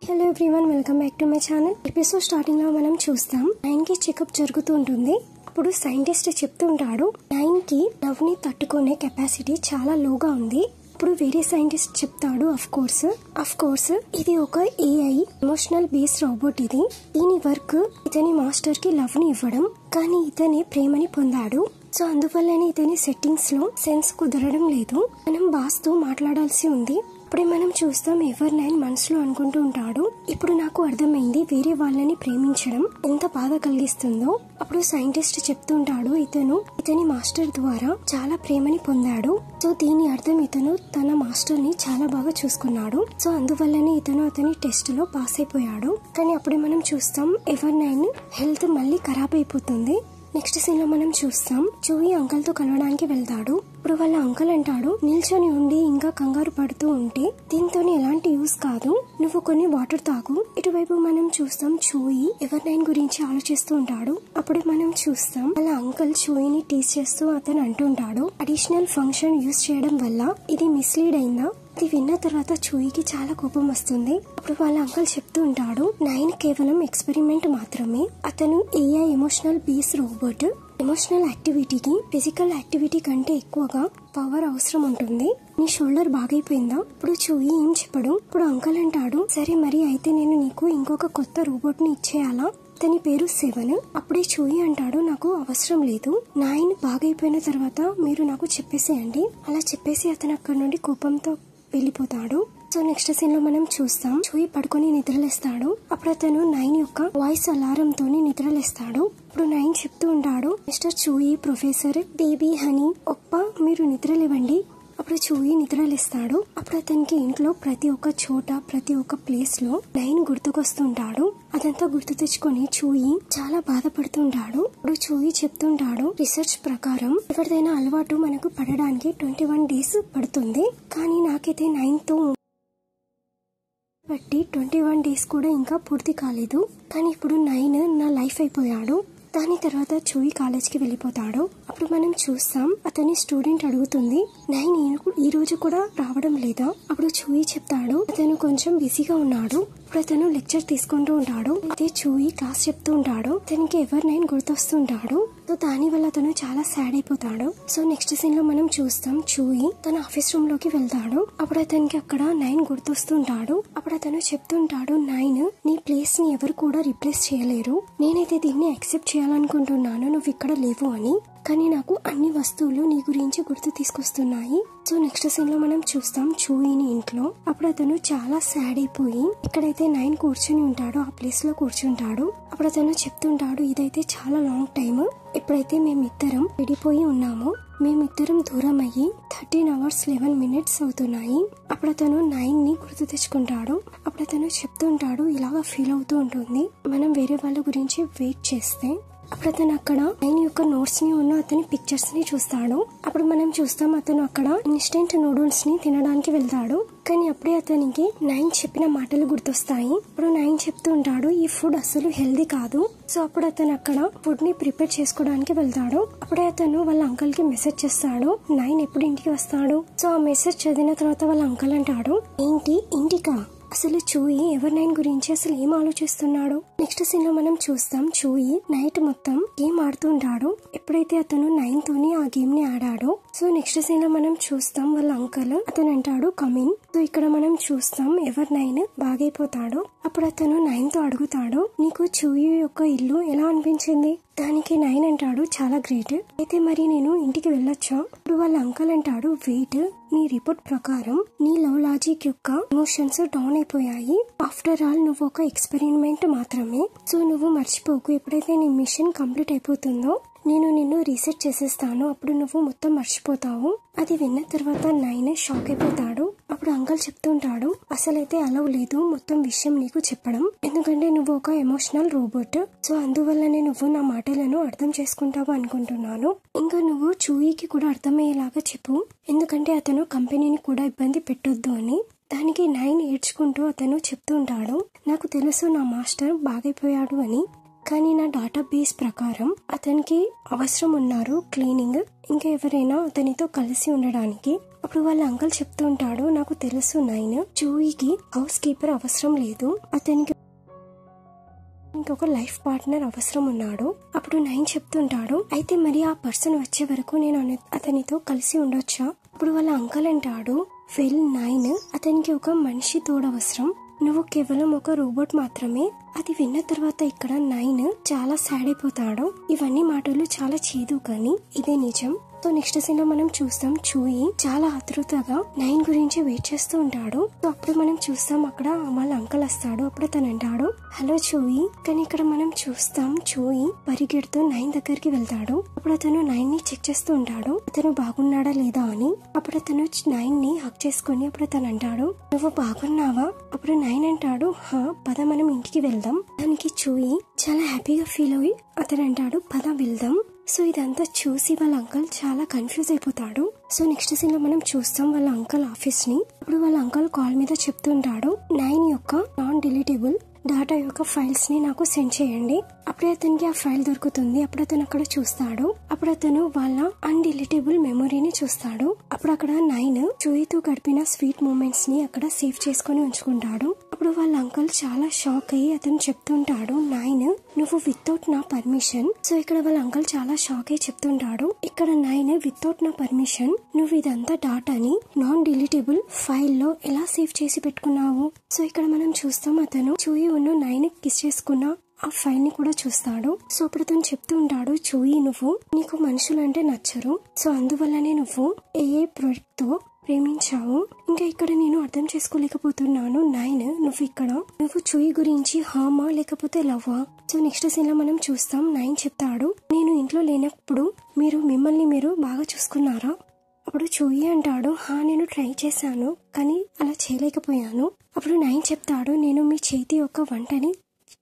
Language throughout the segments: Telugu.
Hello everyone, welcome back to my channel. Episode starting లో మనం చూస్తాం 9 కి చెకప్ జరుగుతూ ఉంటుంది. అప్పుడు సైంటిస్ట్ చెప్తూ ఉంటాడు 9 కి లవ్ ని తట్టుకునే కెపాసిటీ చాలా లోగా ఉంది. ఇప్పుడు వేరే సైంటిస్ట్ చెప్తాడు అఫ్ కోర్స్ ఇది ఒక ఏఐ ఎమోషనల్ బేస్ రోబోట్. దీని వర్క్ ఇతని మాస్టర్ కి లవ్ ని ఇవ్వడం, కానీ ఇతని ప్రేమని పొందాడు. సో అందువల్లనే ఇతని సెట్టింగ్స్ లో సెన్స్ కుదరడం లేదు. మనం బాస్ తో మాట్లాడాల్సి ఉంది. అప్పుడే మనం చూస్తాం ఎవర్9 మనసులో అనుకుంటూ ఉంటాడు, ఇప్పుడు నాకు అర్థమైంది వేరే వాళ్ళని ప్రేమించడం ఎంత బాధ కలిగిస్తుందో. అప్పుడు సైంటిస్ట్ చెప్తుంటాడు ఇతని మాస్టర్ ద్వారా చాలా ప్రేమని పొందాడు. సో దీని అర్థం ఇతను తన మాస్టర్ ని చాలా బాగా చూసుకున్నాడు. సో అందువల్లనే ఇతను అతని టెస్ట్ లో పాస్ అయిపోయాడు. కానీ అప్పుడే మనం చూస్తాం ఎవర్9 హెల్త్ మళ్ళీ ఖరాబ్ అయిపోతుంది. నెక్స్ట్ సీన్ లో మనం చూస్తాం చూయి అంకల్ తో కలవడానికి వెళ్తాడు. ఇప్పుడు వాళ్ళ అంకల్ అంటాడు, నిల్చొని ఉండి ఇంకా కంగారు పడుతూ ఉంటే దీంతో ఎలాంటి యూస్ కాదు, నువ్వు కొన్ని వాటర్ తాగు. ఇటువైపు మనం చూస్తాం చూయి ఎవర్9 గురించి ఆలోచిస్తూ ఉంటాడు. అప్పుడే మనం చూస్తాం వాళ్ళ అంకల్ చూయిని టీచ్ చేస్తూ అతను అంటుంటాడు, అడిషనల్ ఫంక్షన్ యూజ్ చేయడం వల్ల ఇది మిస్లీడ్ అయిందా. ఇది విన్న తర్వాత చూయికి చాలా కోపం వస్తుంది. అప్పుడు వాళ్ళ అంకల్ చెప్తూ ఉంటాడు 9 కేవలం ఎక్స్పెరిమెంట్ మాత్రమే. అతను AI emotional base robot. Emotional యాక్టివిటీకి ఫిజికల్ యాక్టివిటీ కంటే ఎక్కువగా పవర్ అవసరం ఉంటుంది. నీ షోల్డర్ బాగైపోయిందా. ఇప్పుడు చూయి ఏం చెప్పడు. ఇప్పుడు అంకల్ అంటాడు, సరే మరి అయితే నేను నీకు ఇంకొక కొత్త రోబోట్ ని ఇచ్చేయాలా. అతని పేరు 7. అప్పుడే చూయి అంటాడు, నాకు అవసరం లేదు. 9 బాగైపోయిన తర్వాత మీరు నాకు చెప్పేసేయండి. అలా చెప్పేసి అతను అక్కడి నుండి కోపంతో వెళ్ళిపోతాడు. సో నెక్స్ట్ సీన్ లో మనం చూస్తాం చూయి పడుకొని నిద్రలేస్తాడు. అప్పుడు అతను 9 యొక్క వాయిస్ అలారం తోని నిద్రలేస్తాడు. ఇప్పుడు 9 చెప్తూ ఉంటాడు, మిస్టర్ చూయి, ప్రొఫెసర్, బేబీ, హనీ, ఒప్ప, మీరు నిద్రలేవండి. అప్పుడు చూయి నిద్రలేస్తాడు. అప్పుడు అతనికి ఇంట్లో ప్రతి ఒక్క చోట ప్రతి ఒక్క ప్లేస్ లో 9 గుర్తుకొస్తుంటాడు. అదంతా గుర్తు తెచ్చుకొని చూయి చాలా బాధపడుతుంటాడు. ఇప్పుడు చూయి చెప్తుంటాడు, రీసెర్చ్ ప్రకారం ఎవరిదైనా అలవాటు మనకు పడడానికి 21 డేస్ పడుతుంది. కానీ నాకైతే 9 తో బట్టి 21 డేస్ కూడా ఇంకా పూర్తి కాలేదు. కానీ ఇప్పుడు 9 నా లైఫ్ అయిపోయాడు. దాని తర్వాత చూయి కాలేజ్కి వెళ్ళిపోతాడు. అప్పుడు మనం చూస్తాం అతని స్టూడెంట్ అడుగుతుంది 9 ఈ రోజు కూడా రావడం లేదా. అప్పుడు చూయి చెప్తాడు అతను కొంచెం బిజీగా ఉన్నాడు. ఇప్పుడు అతను లెక్చర్ తీసుకుంటూ ఉంటాడు. అయితే చూయి క్లాస్ చెప్తూ ఉంటాడు. అతనికి ఎవర్9 గుర్తొస్తుంటాడు. సో దాని వల్ల అతను చాలా సాడ్ అయిపోతాడు. సో నెక్స్ట్ సీన్ లో మనం చూస్తాం చూయి తన ఆఫీస్ రూమ్ లోకి వెళ్తాడు. అప్పుడు అతనికి అక్కడ 9 గుర్తొస్తుంటాడు. అప్పుడు అతను చెప్తుంటాడు 9 నీ ప్లేస్ ని ఎవరు కూడా రీప్లేస్ చేయలేరు. నేనైతే దీన్ని యాక్సెప్ట్ చేయాలనుకుంటున్నాను నువ్వు ఇక్కడ లేవు అని. కానీ నాకు అన్ని వస్తువులు నీ గురించి గుర్తు తీసుకొస్తున్నాయి. సో నెక్స్ట్ సీన్ లో మనం చూస్తాం చూయిని ఇంట్లో. అప్పుడు అతను చాలా సాడ్ అయిపోయి ఎక్కడైతే 9 కూర్చుని ఉంటాడో ఆ ప్లేస్ లో కూర్చుంటాడు. అప్పుడు అతను చెప్తుంటాడు, ఇదైతే చాలా లాంగ్ టైమ్. ఎప్పుడైతే మేమిద్దరం విడిపోయి ఉన్నామో మేమిద్దరం దూరం అయ్యి 13 hours 11 minutes అవుతున్నాయి. అప్పుడు అతను 9 ని గుర్తు తెచ్చుకుంటాడు. అప్పుడు అతను చెప్తుంటాడు, ఇలాగా ఫీల్ అవుతూ ఉంటుంది మనం వేరే వాళ్ళ గురించి వెయిట్ చేస్తే. అప్పుడు అతను అక్కడ 9 యొక్క నోట్స్ ని ఉన్న అతని పిక్చర్స్ ని చూస్తాడు. అప్పుడు మనం చూస్తాం అతను అక్కడ ఇన్స్టెంట్ నూడిల్స్ ని తినడానికి వెళ్తాడు. కానీ అప్పుడే అతనికి 9 చెప్పిన మాటలు గుర్తొస్తాయి. ఇప్పుడు 9 చెప్తూ ఉంటాడు, ఈ ఫుడ్ అసలు హెల్దీ కాదు. సో అప్పుడు అతను అక్కడ ఫుడ్ ని ప్రిపేర్ చేసుకోవడానికి వెళ్తాడు. అప్పుడే అతను వాళ్ళ అంకల్ కి మెసేజ్ చేస్తాడు 9 ఎప్పుడు ఇంటికి వస్తాడు. సో ఆ మెసేజ్ చదివిన తర్వాత వాళ్ళ అంకల్ అంటాడు, ఏంటి ఇంటికా. అసలు చూయి ఎవర్9 గురించి అసలు ఏం ఆలోచిస్తున్నాడు. నెక్స్ట్ సీన్ లో మనం చూస్తాం చూయి నైట్ మొత్తం గేమ్ ఆడుతూ ఉంటాడు. ఎప్పుడైతే అతను 9 తోని ఆ గేమ్ ని ఆడాడో సో నెక్స్ట్ సీన్ లో మనం చూస్తాం వాళ్ళ అంకల్ అతను అంటాడు కమిన్. సో ఇక్కడ మనం చూస్తాం ఎవర్9 బాగైపోతాడు. అప్పుడు అతను 9 తో అడుగుతాడు, నీకు చూయి యొక్క ఇల్లు ఎలా అనిపించింది. దానికి 9 అంటాడు, చాలా గ్రేట్. అయితే మరి నేను ఇంటికి వెళ్ళొచ్చా. ఇప్పుడు వాళ్ళ అంకల్ అంటాడు, వెయిట్, నీ రిపోర్ట్ ప్రకారం నీ లవ్ లాజిక్ యొక్క ఎమోషన్స్ డౌన్ అయిపోయాయి. ఆఫ్టర్ ఆల్ నువ్వు ఒక ఎక్స్పెరిమెంట్ మాత్రమే. సో నువ్వు మర్చిపోకు, ఎప్పుడైతే నీ మిషన్ కంప్లీట్ అయిపోతుందో నేను నిన్ను రీసెట్ చేసేస్తాను. అప్పుడు నువ్వు మొత్తం మర్చిపోతావు. అది విన్న తర్వాత 9 షాక్ అయిపోతాడు. అప్పుడు అంకల్ చెప్తుంటాడు, అసలైతే అలవ్ లేదు మొత్తం విషయం నీకు చెప్పడం, ఎందుకంటే నువ్వు ఒక ఎమోషనల్ రోబోట్. సో అందువల్లనే నువ్వు నా మాటలను అర్థం చేసుకుంటావు అనుకుంటున్నాను. ఇంకా నువ్వు చూయికి కూడా అర్థమయ్యేలాగా చెప్పు, ఎందుకంటే అతను కంపెనీని కూడా ఇబ్బంది పెట్టొద్దు అని. దానికి 9 ఏడ్చుకుంటూ అతను చెప్తూ ఉంటాడు, నాకు తెలుసు నా మాస్టర్ బాగైపోయాడు అని, కానీ నా డేటాబేస్ ప్రకారం అతనికి అవసరం ఉన్నారు క్లీనింగ్, ఇంకా ఎవరైనా అతనితో కలిసి ఉండడానికి. అప్పుడు వాళ్ళ అంకుల్ చెప్తూ ఉంటాడు, నాకు తెలుసు నైన్, చూయికి హౌస్ కీపర్ అవసరం లేదు, అతనికి ఇంకొక లైఫ్ పార్ట్నర్ అవసరం ఉన్నాడు. అప్పుడు నైన్ చెప్తుంటాడు, అయితే మరి ఆ పర్సన్ వచ్చే వరకు నేను అతనితో కలిసి ఉండొచ్చా? అప్పుడు వాళ్ళ అంకుల్ అంటాడు, వెల్ నైన్, అతనికి ఒక మనిషి తోడవసరం, నువ్వు కేవలం ఒక రోబోట్ మాత్రమే. అది విన్న తర్వాత ఇక్కడ నైన్ చాలా సాడ్ అయిపోతాడు. ఇవన్నీ మాటలు చాలా చేదు కానీ ఇదే నిజం. సో నెక్స్ట్ సీన్ లో మనం చూస్తాం, చూయి చాలా ఆతృతగా నైన్ గురించి వెయిట్ చేస్తూ ఉంటాడు. సో అప్పుడు మనం చూస్తాం అక్కడ వాళ్ళ అంకుల్ వస్తాడు. అప్పుడు తను అంటాడు, హలో చూయి. కానీ ఇక్కడ మనం చూస్తాం చూయి పరిగెడుతూ నైన్ దగ్గరికి వెళ్తాడు. అప్పుడు అతను నైన్ ని చెక్ చేస్తూ ఉంటాడు, అతను బాగున్నాడా లేదా అని. అప్పుడు అతను నైన్ ని హక్ చేసుకుని అప్పుడు తను అంటాడు, నువ్వు బాగున్నావా? అప్పుడు నైన్ అంటాడు, హా పద మనం ఇంటికి వెళ్దాం. దానికి చూయి చాలా హ్యాపీగా ఫీల్ అయ్యి అతను అంటాడు, పద వెళ్దాం. సో ఇదంతా చూసి వాళ్ళ అంకుల్ చాలా కన్ఫ్యూజ్ అయిపోతాడు. సో నెక్స్ట్ సీన్ లో మనం చూస్తాం వాళ్ళ అంకుల్ ఆఫీస్ ని. అప్పుడు వాళ్ళ అంకుల్ కాల్ మీద చెప్తుంటాడు, నైన్ యొక్క నాన్ డిలీటబుల్ డాటా యొక్క ఫైల్స్ ని నాకు సెండ్ చేయండి. అప్పుడే అతనికి ఆ ఫైల్ దొరుకుతుంది. అప్పుడు అతను అక్కడ చూస్తాడు. అప్పుడు అతను వాళ్ళ అన్డిలీటబుల్ మెమొరీని చూస్తాడు. అప్పుడు అక్కడ నైన్ చూయితో గడిపిన స్వీట్ మూమెంట్స్ ని అక్కడ సేవ్ చేసుకుని ఉంచుకుంటాడు. అప్పుడు వాళ్ళ అంకుల్ చాలా షాక్ అయ్యి అతను చెప్తుంటాడు, నైన్ నువ్వు వితౌట్ నా పర్మిషన్. సో ఇక్కడ వాళ్ళ అంకుల్ చాలా షాక్ అయ్యి చెప్తుంటాడు, ఇక్కడ నైన్ వితౌట్ నా పర్మిషన్ నువ్వు ఇదంతా డాటాని నాన్ డిలీటబుల్ ఫైల్ లో ఎలా సేవ్ చేసి పెట్టుకున్నావు? సో ఇక్కడ మనం చూస్తాం అతను చూయి ఉన్న నైన్ కిస్ చేసుకున్న ఆ ఫైల్ ని కూడా చూస్తాడు. సో అప్పుడు అతను చెప్తూ ఉంటాడు, చూయి నువ్వు నీకు మనుషులంటే నచ్చరు, సో అందువల్లనే నువ్వు ఏ ప్రొడక్ట్ తో ప్రేమించావు. ఇంకా ఇక్కడ నేను అర్థం చేసుకోలేకపోతున్నాను, నైన్ నువ్వు చూయి గురించి హామా లేకపోతే లవ్వా? సో నెక్స్ట్ సీన్ లో మనం చూస్తాం నైన్ చెప్తాడు, నేను ఇంట్లో లేనప్పుడు మిమ్మల్ని మీరు బాగా చూసుకున్నారా? అప్పుడు చూయి అంటాడు, హా నేను ట్రై చేశాను కానీ అలా చేయలేకపోయాను. అప్పుడు నైన్ చెప్తాడు, నేను మీ చేతి యొక్క వంటని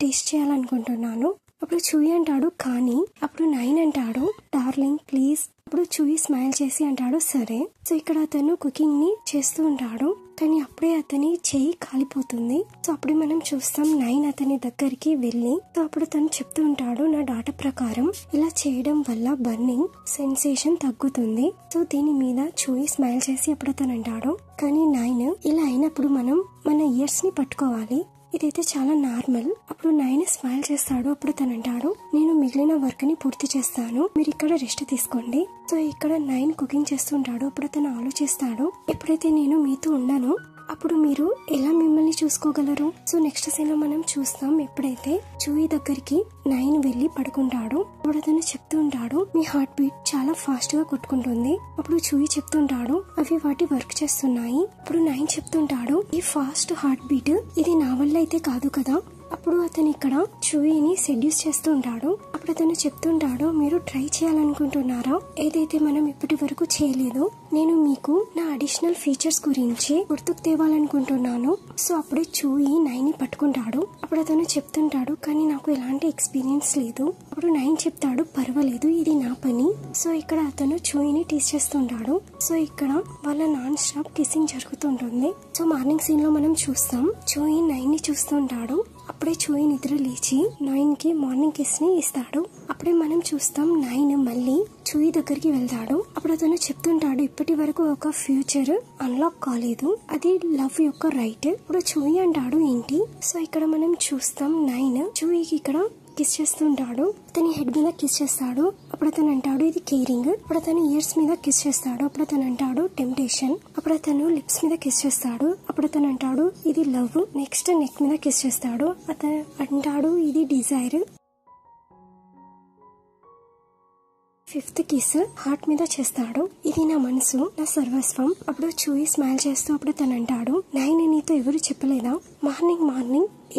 టేస్ట్ చేయాలనుకుంటున్నాను. అప్పుడు చూయి అంటాడు, కానీ అప్పుడు నైన్ అంటాడు, డార్లింగ్ ప్లీజ్. అప్పుడు చూయి స్మైల్ చేసి అంటాడు, సరే. సో ఇక్కడ అతను కుకింగ్ ని చేస్తూ ఉంటాడు, కానీ అప్పుడే అతని చెయ్యి కాలిపోతుంది. సో అప్పుడే మనం చూస్తాం నైన్ అతని దగ్గరికి వెళ్ళి, సో అప్పుడు తను చెప్తూ ఉంటాడు, నా డాటా ప్రకారం ఇలా చేయడం వల్ల బర్నింగ్ సెన్సేషన్ తగ్గుతుంది. సో దీని మీద చూయి స్మైల్ చేసి అప్పుడు తను అంటాడు, కానీ నైన్ ఇలా అయినప్పుడు మనం మన ఇయర్స్ ని పట్టుకోవాలి, ఇదైతే చాలా నార్మల్. అప్పుడు నైన్ స్మైల్ చేస్తాడు. అప్పుడు తను అంటాడు, నేను మిగిలిన వర్క్ ని పూర్తి చేస్తాను, మీరు ఇక్కడ రెస్ట్ తీసుకోండి. సో ఇక్కడ నైన్ కుకింగ్ చేస్తుంటాడు. అప్పుడు తను ఆలోచిస్తాడు, ఎప్పుడైతే నేను మీతో ఉన్నానో అప్పుడు మీరు ఎలా మిమ్మల్ని చూసుకోగలరు? సో నెక్స్ట్ సీన్ లో మనం చూస్తాం, ఎప్పుడైతే చూయి దగ్గరికి నైన్ వెళ్లి పడుకుంటాడు. అప్పుడు అతను చెప్తూ ఉంటాడు, మీ హార్ట్ బీట్ చాలా ఫాస్ట్ గా కొట్టుకుంటుంది. అప్పుడు చూయి చెప్తుంటాడు, అవి వాటి వర్క్ చేస్తున్నాయి. అప్పుడు నైన్ చెప్తుంటాడు, ఈ ఫాస్ట్ హార్ట్ బీట్ ఇది నా వల్ల అయితే కాదు కదా. అప్పుడు అతను ఇక్కడ చూయిని సెడ్యూస్ చేస్తూ ఉంటాడు. అప్పుడు అతను చెప్తుంటాడు, మీరు ట్రై చేయాలనుకుంటున్నారా ఏదైతే మనం ఇప్పటి వరకు చేయలేదు? నేను మీకు నా అడిషనల్ ఫీచర్స్ గురించి గుర్తుకు తేవాలనుకుంటున్నాను. సో అప్పుడే చూయి నైన్ ని పట్టుకుంటాడు. అప్పుడు అతను చెప్తుంటాడు, కానీ నాకు ఎలాంటి ఎక్స్పీరియన్స్ లేదు. అప్పుడు నైన్ చెప్తాడు, పర్వాలేదు ఇది నా పని. సో ఇక్కడ అతను చూయిని టీస్ చేస్తుంటాడు. సో ఇక్కడ వాళ్ళ నాన్ స్టాప్ కిస్సింగ్ జరుగుతుంటుంది. సో మార్నింగ్ సీన్ లో మనం చూస్తాం, చూయి నైన్ ని చూస్తుంటాడు. అప్పుడే చూయి నిద్ర లేచి నైన్ కి మార్నింగ్ కిస్ ని ఇస్తాడు. అప్పుడే మనం చూస్తాం నైన్ మళ్ళీ చూయి దగ్గరికి వెళ్తాడు. అప్పుడు అతను చెప్తుంటాడు, ఇప్పటి వరకు ఒక ఫ్యూచర్ అన్లాక్ కాలేదు, అది లవ్ యొక్క రైట్. ఇప్పుడు చూయి అంటాడు, ఏంటి? సో ఇక్కడ మనం చూస్తాం నైన్ చూయికి ఇక్కడ కిస్ చేస్తుంటాడు. అతని హెడ్ మీద కిస్ చేస్తాడు. అప్పుడు అతను అంటాడు, ఇది కేరింగ్. అప్పుడు అతను ఇయర్స్ మీద కిస్ చేస్తాడు. అప్పుడు అతను అంటాడు, టెంప్టేషన్. అప్పుడు అతను లిప్స్ మీద కిస్ చేస్తాడు. అప్పుడు అతను అంటాడు, ఇది లవ్. నెక్స్ట్ నెక్ మీద కిస్ చేస్తాడు. అతను అంటాడు, ఇది డిజైర్. ఫిఫ్త్ కిస్ హార్ట్ మీద చేస్తాడు. ఇది నా మనసు, నా సర్వస్వం. అప్పుడు చూయి స్మైల్ చేస్తూ అప్పుడు తను అంటాడు, నైన్ నీతో ఎవరు చెప్పలేదా మార్నింగ్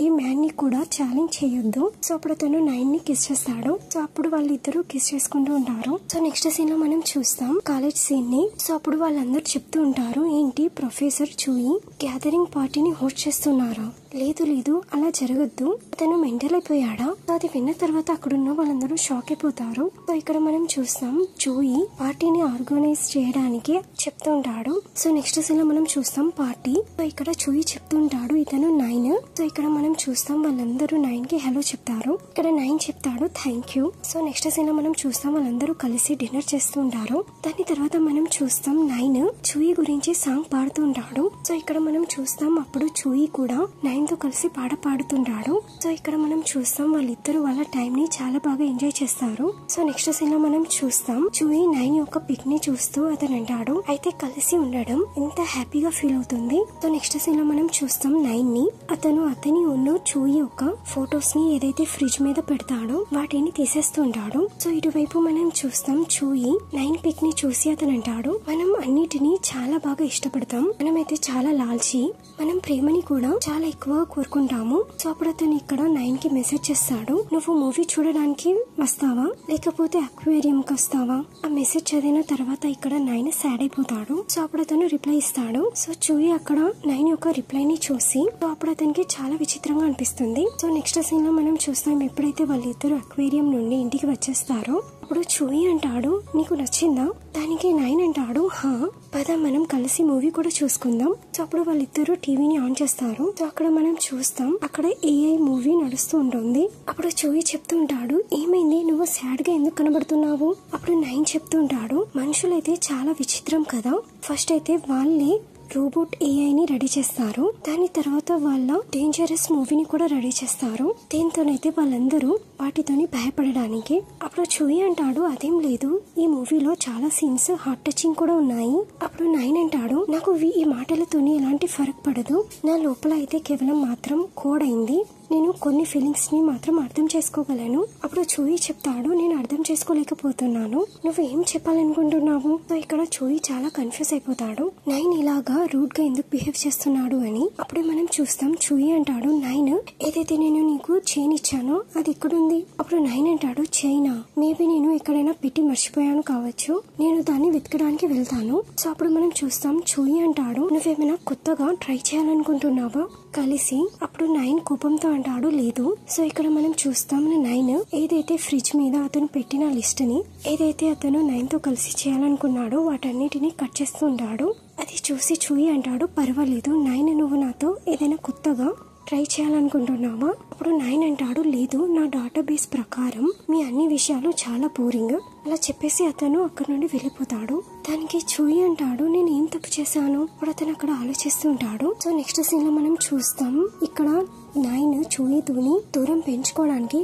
ఏ మ్యాన్ ని కూడా ఛాలెంజ్ చేయొద్దు. సో అప్పుడు తను నైన్ ని కిస్ చేస్తాడు. సో అప్పుడు వాళ్ళిద్దరూ కిస్ చేసుకుంటూ ఉంటారు. సో నెక్స్ట్ సీన్ లో మనం చూస్తాం కాలేజ్ సీన్ ని. సో అప్పుడు వాళ్ళందరూ చెప్తూ ఉంటారు, ఏంటి ప్రొఫెసర్ చూయి గ్యాదరింగ్ పార్టీని హోస్ట్ చేస్తున్నారా, లేదు లేదు అలా జరగద్దు, అతను మెంటల్ అయిపోయాడా. అది విన్న తర్వాత అక్కడున్న వాళ్ళందరూ షాక్ అయిపోతారు. సో ఇక్కడ మనం చూస్తాం జోయి పార్టీని ఆర్గనైజ్ చేయడానికి చెప్తుంటాడు. సో నెక్స్ట్ సీన్ లో మనం చూస్తాం పార్టీ. సో ఇక్కడ జోయి చెప్తుంటాడు ఇతను 9. సో ఇక్కడ మనం చూస్తాం వాళ్ళందరూ 9 కి హలో చెప్తారు. ఇక్కడ 9 చెప్తాడు thank you. So next scene లో మనం చూస్తాం వాళ్ళందరూ కలిసి డిన్నర్ చేస్తూ ఉంటారు. దాని తర్వాత మనం చూస్తాం 9 జోయి గురించి సాంగ్ పాడుతుంటాడు. సో ఇక్కడ మనం చూస్తాం అప్పుడు జోయి కూడా 9 తో కలిసి పాట పాడుతుంటాడు. సో ఇక్కడ మనం చూస్తాం వాళ్ళిద్దరు వాళ్ళ టైం ని చాలా బాగా ఎంజాయ్ చేస్తారు. సో నెక్స్ట్ సీన్ లో మనం చూస్తాం జోయి 9 యొక్క పిక్ ని చూస్తూ అతను అంటాడు అయితే కలిసి ఉండడం ఎంత హ్యాపీగా ఫీల్ అవుతుంది. సో నెక్స్ట్ సీన్ లో మనం చూస్తాం 9 ని అతని ఉన్న జోయి యొక్క ఫొటోస్ ని ఏదైతే ఫ్రిడ్జ్ మీద పెడతాడో వాటిని తీసేస్తుంటాడు. సో ఇటువైపు మనం చూస్తాం జోయి 9 పిక్ ని చూసి అతను అంటాడు మనం అన్నిటినీ చాలా బాగా ఇష్టపడతాం, మనమైతే చాలా లాల్చి, మనం ప్రేమని కూడా చాలా ఎక్కువగా కోరుకుంటాము. సో అప్పుడు అతను ఇక్కడ 9 కి మెసేజ్ చేస్తాడు నువ్వు మూవీ చూడడానికి వస్తావా లేకపోతే అక్వేరియం కి వస్తావా. ఆ మెసేజ్ చదివిన తర్వాత ఇక్కడ 9 సాడ్ అయిపోతాడు. సో అప్పుడు అతను రిప్లై ఇస్తాడు. సో జోయి అక్కడ 9 యొక్క రిప్లై ని చూసి సో అప్పుడు అతనికి చాలా విచిత్రంగా అనిపిస్తుంది. సో నెక్స్ట్ సీన్ లో మనం చూస్తాం ఎప్పుడైతే వాళ్ళిద్దరు అక్వేరియం నుండి ఇంటికి వచ్చేస్తారో అప్పుడు జోయి అంటాడు నీకు నచ్చిందా. దానికి 9 అంటాడు హా పద మనం కలిసి మూవీ కూడా చూసుకుందాం. సో అప్పుడు వాళ్ళిద్దరు టీవీని ఆన్ చేస్తారు. సో అక్కడ మనం చూస్తాం అక్కడ AI మూవీ నడుస్తూ ఉంటుంది. అప్పుడు జోయి చెప్తుంటాడు ఏమైంది నువ్వు సాడ్ గా ఎందుకు కనబడుతున్నావు. అప్పుడు 9 చెప్తుంటాడు మనుషులైతే చాలా విచిత్రం కదా, ఫస్ట్ అయితే వాళ్ళే రోబోట్ AI ని రెడీ చేస్తారు, దాని తర్వాత వాళ్ళ డేంజరస్ మూవీని కూడా రెడీ చేస్తారు, దీంతోనైతే వాళ్ళందరూ వాటితోని భయపడడానికి. అప్పుడు జోయి అంటాడు అదేం లేదు ఈ మూవీలో చాలా సీన్స్ హార్ట్ టచింగ్ కూడా ఉన్నాయి. అప్పుడు 9 అంటాడు నాకు ఈ మాటలతోని ఎలాంటి ఫరక్ పడదు, నా లోపల అయితే కేవలం మాత్రం కోడ్ అయింది, నేను కొన్ని ఫీలింగ్స్ ని మాత్రం అర్థం చేసుకోగలను. అప్పుడు జోయి చెప్తాడు నేను అర్థం చేసుకోలేకపోతున్నాను, నువ్వు ఏం చెప్పాలనుకుంటున్నావు. సో ఇక్కడ జోయి చాలా కన్ఫ్యూజ్ అయిపోతాడు 9 ఇలాగా రూడ్ గా ఎందుకు బిహేవ్ చేస్తున్నాడు అని. అప్పుడు మనం చూస్తాం జోయి అంటాడు 9 ఏదైతే నేను నీకు చైన్ ఇచ్చానో అది ఎక్కడుంది. అప్పుడు 9 అంటాడు చైనా మేబీ నేను ఎక్కడైనా పెట్టి మర్చిపోయాను కావచ్చు, నేను దాన్ని వెతకడానికి వెళ్తాను. సో అప్పుడు మనం చూస్తాం జోయి అంటాడు నువ్వేమైనా కొత్తగా ట్రై చేయాలనుకుంటున్నావా కలిసి. అప్పుడు 9 కోపంతో అంటాడు లేదు. సో ఇక్కడ మనం చూస్తాం 9 ఏదైతే ఫ్రిడ్జ్ మీద అతను పెట్టిన లిస్ట్ ని ఏదైతే అతను 9 తో కలిసి చేయాలనుకున్నాడో వాటన్నిటిని కట్ చేస్తూ ఉంటాడు. అది చూసి జోయి అంటాడు పర్వాలేదు 9 నువ్వు నాతో ఏదైనా కొత్తగా ట్రై చేయాలనుకుంటున్నావా. అప్పుడు 9 అంటాడు లేదు నా డేటాబేస్ ప్రకారం మీ అన్ని విషయాలు చాలా బోరింగ్. అలా చెప్పేసి అతను అక్కడ నుండి వెళ్ళిపోతాడు. దానికి జోయి అంటాడు నేను ఏం తప్పు చేశాను. అప్పుడు అతను అక్కడ ఆలోచిస్తూ ఉంటాడు. సో నెక్స్ట్ సీన్ లో మనం చూస్తాం ఇక్కడ 9 జోయితోని దూరం పెంచుకోవడానికి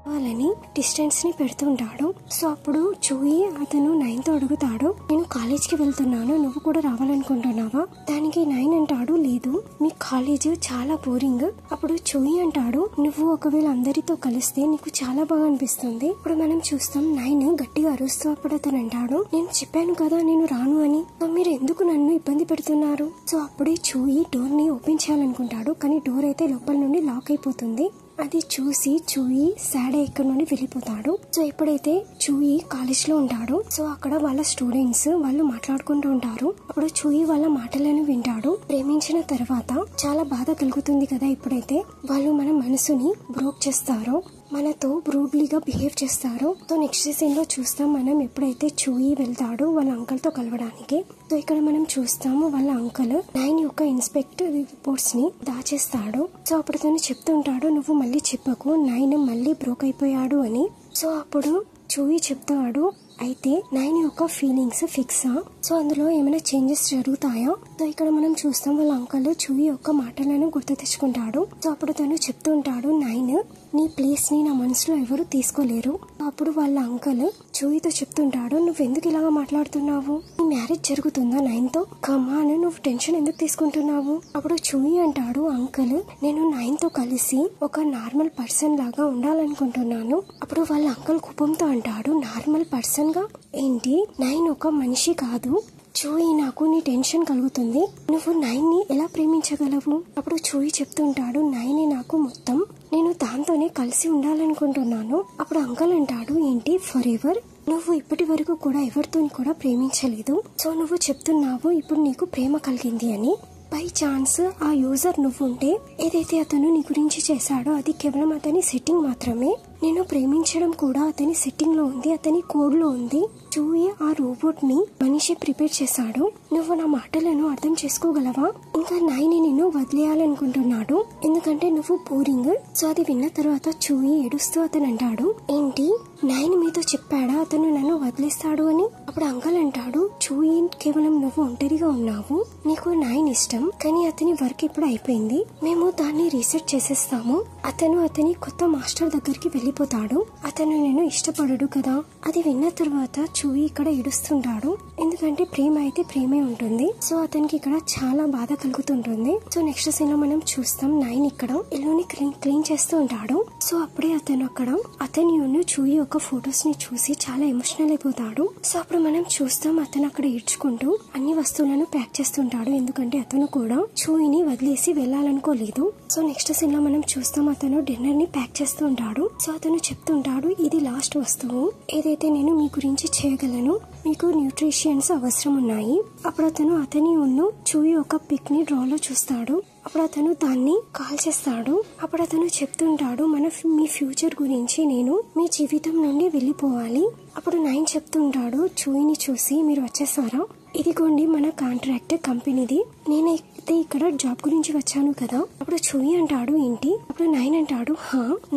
వాళ్ళని డిస్టెన్స్ ని పెడుతుంటాడు. సో అప్పుడు జోయి అతను 9 తో అడుగుతాడు నేను కాలేజ్ కి వెళ్తున్నాను నువ్వు కూడా రావాలనుకుంటున్నావా. దానికి 9 అంటాడు లేదు మీ కాలేజ్ చాలా బోరింగ్. అప్పుడు జోయి అంటాడు నువ్వు ఒకవేళ అందరితో కలిస్తే నీకు చాలా బాగా అనిపిస్తుంది. ఇప్పుడు మనం చూస్తాం 9 గట్టిగా అరుస్తూ అప్పుడు అతను అంటాడు నేను చెప్పాను కదా నేను రాను అని, మీరు ఎందుకు నన్ను ఇబ్బంది పెడుతున్నారు. సో అప్పుడే జోయి డోర్ ని ఓపెన్ చేయాలనుకుంటాడు కానీ డోర్ అయితే లోపల నుండి లాక్ అయిపోతుంది. అది చూసి జోయి సాడ్ ఇక్కడ నుండి వెళ్ళిపోతాడు. సో ఎప్పుడైతే జోయి కాలేజ్ లో ఉంటాడు సో అక్కడ వాళ్ళ స్టూడెంట్స్ వాళ్ళు మాట్లాడుకుంటూ ఉంటారు. అప్పుడు జోయి వాళ్ళ మాటలను వింటాడు. ప్రేమించిన తర్వాత చాలా బాధ కలుగుతుంది కదా, ఎప్పుడైతే వాళ్ళు మన మనసుని బ్రోక్ చేస్తారో మనతో బ్రూడ్లీగా బిహేవ్ చేస్తారు. సో నెక్స్ట్ సీన్ లో చూస్తాం మనం ఎప్పుడైతే జోయి వెళ్తాడో వాళ్ళ అంకల్ తో కలవడానికి. సో ఇక్కడ మనం చూస్తాము వాళ్ళ అంకల్ 9 యొక్క ఇన్స్పెక్టర్ రిపోర్ట్స్ ని దాచేస్తాడు. సో అప్పుడు తను చెప్తుంటాడు నువ్వు మళ్ళీ చెప్పకు 9 మళ్ళీ బ్రోక్ అయిపోయాడు అని. సో అప్పుడు జోయి చెప్తాడు అయితే 9 యొక్క ఫీలింగ్స్ ఫిక్సా, సో అందులో ఏమైనా చేంజెస్ జరుగుతాయా. సో ఇక్కడ మనం చూస్తాం వాళ్ళ అంకల్ జోయి యొక్క మాటలను గుర్తు తెచ్చుకుంటాడు. సో అప్పుడు తను చెప్తుంటాడు 9 నీ ప్లేస్ ని నా మనసులో ఎవరు తీసుకోలేరు. అప్పుడు వాళ్ళ అంకల్ జోయితో చెప్తుంటాడు నువ్వు ఎందుకు ఇలాగా మాట్లాడుతున్నావు, నీ మ్యారేజ్ జరుగుతుందా 9 తో, కమాన్ నువ్వు టెన్షన్ ఎందుకు తీసుకుంటున్నావు. అప్పుడు జోయి అంటాడు అంకల్ నేను 9 తో కలిసి ఒక నార్మల్ పర్సన్ లాగా ఉండాలనుకుంటున్నాను. అప్పుడు వాళ్ళ అంకల్ కోపంతో అంటాడు నార్మల్ పర్సన్ గా ఏంటి, 9 ఒక మనిషి కాదు. జోయి నాకు నీ టెన్షన్ కలుగుతుంది, నువ్వు 9 ని ఎలా ప్రేమించగలవు. అప్పుడు జోయి చెప్తుంటాడు 9 నాకు మొత్తం, నేను దాంతోనే కలిసి ఉండాలనుకుంటున్నాను. అప్పుడు అంకల్ అంటాడు ఏంటి ఫర్ ఎవర్, నువ్వు ఇప్పటి వరకు కూడా ఎవరితోని కూడా ప్రేమించలేదు, సో నువ్వు చెప్తున్నావు ఇప్పుడు నీకు ప్రేమ కలిగింది అని. బై ఛాన్స్ ఆ యూజర్ నువ్వుంటే ఏదైతే అతను నీ గురించి చేశాడో అది కేవలం అతని సెట్టింగ్ మాత్రమే. నేను ప్రేమించడం కూడా అతని సెట్టింగ్ లో ఉంది, అతని కోడ్ లో ఉంది. చూయి ఆ రోబోట్ ని మనిషి ప్రిపేర్ చేశాడు. నువ్వు నా మాటలను అర్థం చేసుకోగలవా? ఇంకా నైని నిన్ను వదిలేయాలనుకుంటున్నాడు ఎందుకంటే నువ్వు బోరింగ్. సో అది విన్న తర్వాత చూయి ఏడుస్తూ అతను అంటాడు, ఏంటి నైన్ మీతో చెప్పాడా అతను నన్ను వదిలేస్తాడు అని? అప్పుడు అంకల్ అంటాడు, చూయి కేవలం నువ్వు ఒంటరిగా ఉన్నావు, నీకు నైన్ ఇష్టం, కానీ అతని వర్క్ ఇప్పుడు అయిపోయింది, మేము దాన్ని రీసెట్ చేసేస్తాము. అతని కొత్త మాస్టర్ దగ్గరికి వెళ్ళిపోతాడు. అతను నేను ఇష్టపడడు కదా. అది విన్న తర్వాత చూయి ఇక్కడ ఏడుస్తుంటాడు ఎందుకంటే ప్రేమ అయితే ప్రేమే ఉంటుంది. సో అతనికి ఇక్కడ చాలా బాధ కలుగుతుంటుంది. సో నెక్స్ట్ సీన్ లో మనం చూస్తాం నైన్ ఇక్కడ ఇల్లుని క్లీన్ చేస్తూ ఉంటాడు. సో అప్పుడే అతను అక్కడ అతని చూయి ఒక ఫొటోస్ ని చూసి చాలా ఎమోషనల్ అయిపోతాడు. సో అప్పుడు మనం చూస్తాం అతను అక్కడ ఏడ్చుకుంటూ అన్ని వస్తువులను ప్యాక్ చేస్తుంటాడు ఎందుకంటే అతను కూడా చూయిని వదిలేసి వెళ్ళాలనుకోలేదు. సో నెక్స్ట్ సీన్ లో మనం చూస్తాం అతను డిన్నర్ ని ప్యాక్ చేస్తూ ఉంటాడు. సో అతను చెప్తుంటాడు, ఇది లాస్ట్ వస్తువు, ఏదైతే నేను మీ గురించి చేయగలను, మీకు న్యూట్రిషియన్స్ అవసరం ఉన్నాయి. అప్పుడు అతని చూయి ఒక పిక్ ని డ్రా లో చూస్తాడు. అప్పుడు అతను దాన్ని కాల్ చేస్తాడు. అప్పుడు అతను చెప్తుంటాడు, మీ ఫ్యూచర్ గురించి నేను మీ జీవితం నుండి వెళ్ళిపోవాలి. అప్పుడు నైన్ చెప్తుంటాడు చూయిని చూసి, మీరు వచ్చేసారా, ఇదిగోండి మన కాంట్రాక్ట్ కంపెనీది, నేనైతే ఇక్కడ జాబ్ గురించి వచ్చాను కదా. అప్పుడు చూయి అంటాడు, ఏంటి? అప్పుడు నైన్ అంటాడు,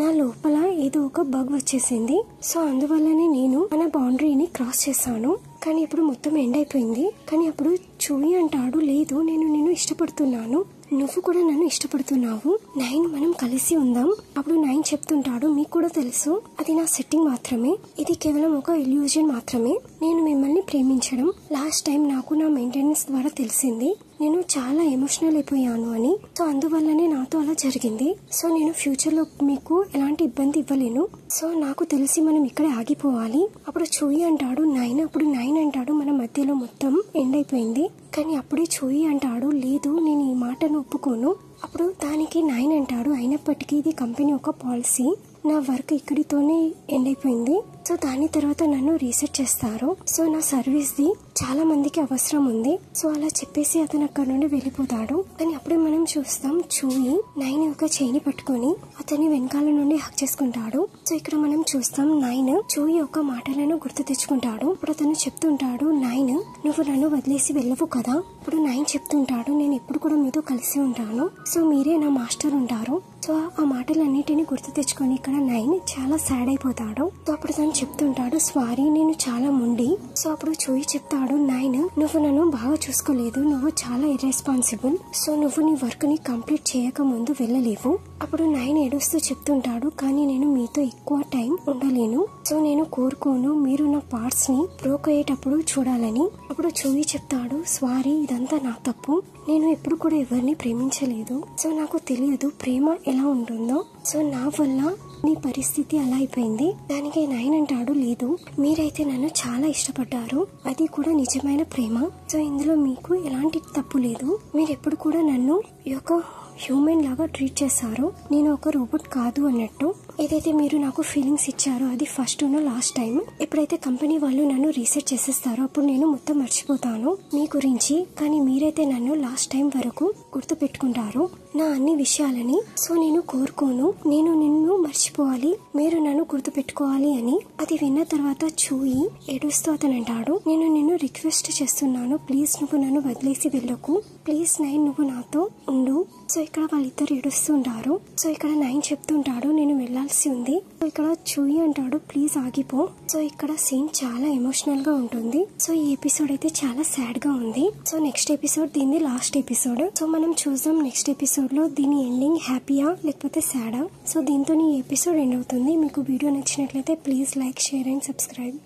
నా లోపల ఏదో ఒక బగ్ వచ్చేసింది, సో అందువల్లనే నేను మన బౌండరీని క్రాస్ చేశాను, కానీ ఇప్పుడు మొత్తం ఎండ్ అయిపోయింది. కానీ అప్పుడు చూయి అంటాడు, లేదు నేను ఇష్టపడుతున్నాను, నువ్వు కూడా నన్ను ఇష్టపడుతున్నావు, నైన్ మనం కలిసి ఉందాం. అప్పుడు నైన్ చెప్తుంటాడు, మీకు కూడా తెలుసు అది నా సెట్టింగ్ మాత్రమే, ఇది కేవలం ఒక ఇల్యూజన్ మాత్రమే, నేను మిమ్మల్ని ప్రేమించడం లాస్ట్ టైం నాకు నా మెయింటెనెన్స్ ద్వారా తెలిసింది, నేను చాలా ఎమోషనల్ అయిపోయాను అని, సో అందువల్లనే నాతో అలా జరిగింది. సో నేను ఫ్యూచర్ లో మీకు ఎలాంటి ఇబ్బంది ఇవ్వలేను, సో నాకు తెలిసి మనం ఇక్కడే ఆగిపోవాలి. అప్పుడు చూయి అంటాడు నైన్. అప్పుడు నైన్ అంటాడు, మన మధ్యలో మొత్తం ఎండ్ అయిపోయింది. కానీ అప్పుడే చూయి అంటాడు, లేదు నేను ఈ మాటను ఒప్పుకోను. అప్పుడు దానికి నైన్ అంటాడు, అయినప్పటికీ ఇది కంపెనీ ఒక పాలసీ, నా వర్క్ ఇక్కడితోనే ఎండ్ అయిపోయింది, సో దాని తర్వాత నన్ను రీసెట్ చేస్తారు, సో నా సర్వీస్ ది చాలా మందికి అవసరం ఉంది. సో అలా చెప్పేసి అతను అక్కడ నుండి వెళ్ళిపోతాడు. కానీ అప్పుడే మనం చూస్తాం చూయి నైన్ ఒక చైని పట్టుకొని అతని వెనకాల నుండి హక్ చేసుకుంటాడు. సో ఇక్కడ మనం చూస్తాం నైన్ చూయి ఒక మాటలను గుర్తు తెచ్చుకుంటాడు. ఇప్పుడు అతను చెప్తుంటాడు, నైన్ నువ్వు నన్ను వదిలేసి వెళ్ళవు కదా. ఇప్పుడు నైన్ చెప్తుంటాడు, నేను ఎప్పుడు కూడా మీతో కలిసి ఉంటాను, సో మీరే నా మాస్టర్ ఉంటారు. సో ఆ మాటలన్నిటిని గుర్తు తెచ్చుకొని ఇక్కడ నైన్ చాలా సాడ్ అయిపోతాడు. సో అప్పుడు తను చెప్తుంటాడు, సారీ నేను చాలా మొండి. సో అప్పుడు చూయి చెప్తాడు, నైన్ నువ్వు నన్ను బాగా చూసుకోలేదు, నువ్వు చాలా ఇర్రెస్పాన్సిబుల్, సో నువ్వు నీ వర్క్ ని కంప్లీట్ చేయక ముందు వెళ్ళలేవు. అప్పుడు నైన్ ఏడుస్తూ చెప్తుంటాడు, కానీ నేను మీతో ఎక్కువ టైం ఉండలేను, సో నేను కోరుకోను మీరు నా పార్ట్స్ ని బ్రోక్ అయ్యేటప్పుడు చూడాలని. అప్పుడు చూయి చెప్తాడు, సారీ ఇదంతా నా తప్పు, నేను ఎప్పుడు కూడా ఎవరిని ప్రేమించలేదు, సో నాకు తెలియదు ప్రేమ ఎలా ఉంటుందో, సో నా వల్ల నీ పరిస్థితి అలా అయిపోయింది. దానికి నైన్ అంటాడు, లేదు మీరైతే నన్ను చాలా ఇష్టపడ్డారు, అది కూడా నిజమైన ప్రేమ, సో ఇందులో మీకు ఎలాంటి తప్పు లేదు, మీరు ఎప్పుడు కూడా నన్ను ఒక హ్యూమన్ లాగా ట్రీట్ చేశారు, నేను ఒక రోబోట్ కాదు అన్నట్టు. ఏదైతే మీరు నాకు ఫీలింగ్స్ ఇచ్చారో అది ఫస్ట్ లాస్ట్ టైం, ఎప్పుడైతే కంపెనీ వాళ్ళు నన్ను రీసెట్ చేసేస్తారో అప్పుడు నేను మొత్తం మర్చిపోతాను మీ గురించి, కానీ మీరైతే నన్ను లాస్ట్ టైం వరకు గుర్తు పెట్టుకుంటారు నా అన్ని విషయాలని, సో నేను కోరుకోను నేను నిన్ను మర్చిపోవాలి, మీరు నన్ను గుర్తు పెట్టుకోవాలి అని. అది విన్న తర్వాత చూయి ఏడుస్తూ అతను అంటాడు, నేను నిన్ను రిక్వెస్ట్ చేస్తున్నాను, ప్లీజ్ నువ్వు నన్ను వదిలేసి వెళ్ళకు, ప్లీజ్ నైన్ నువ్వు నాతో ఉండు. సో ఇక్కడ వాళ్ళిద్దరు ఏడుస్తుంటారు. సో ఇక్కడ నైన్ చెప్తుంటాడు, నేను వెళ్లాల్సి ఉంది. సో ఇక్కడ చూయి అంటాడు, ప్లీజ్ ఆగిపో. సో ఇక్కడ సీన్ చాలా ఎమోషనల్ గా ఉంటుంది. సో ఈ ఎపిసోడ్ అయితే చాలా సాడ్ గా ఉంది. సో నెక్స్ట్ ఎపిసోడ్ దీని లాస్ట్ ఎపిసోడ్. సో మనం చూద్దాం నెక్స్ట్ ఎపిసోడ్ లో దీని ఎండింగ్ హ్యాపీయా లేకపోతే సాడా. సో దీంతో ఈ ఎపిసోడ్ ఎండ్ అవుతుంది. మీకు వీడియో నచ్చినట్లయితే please like, share and subscribe.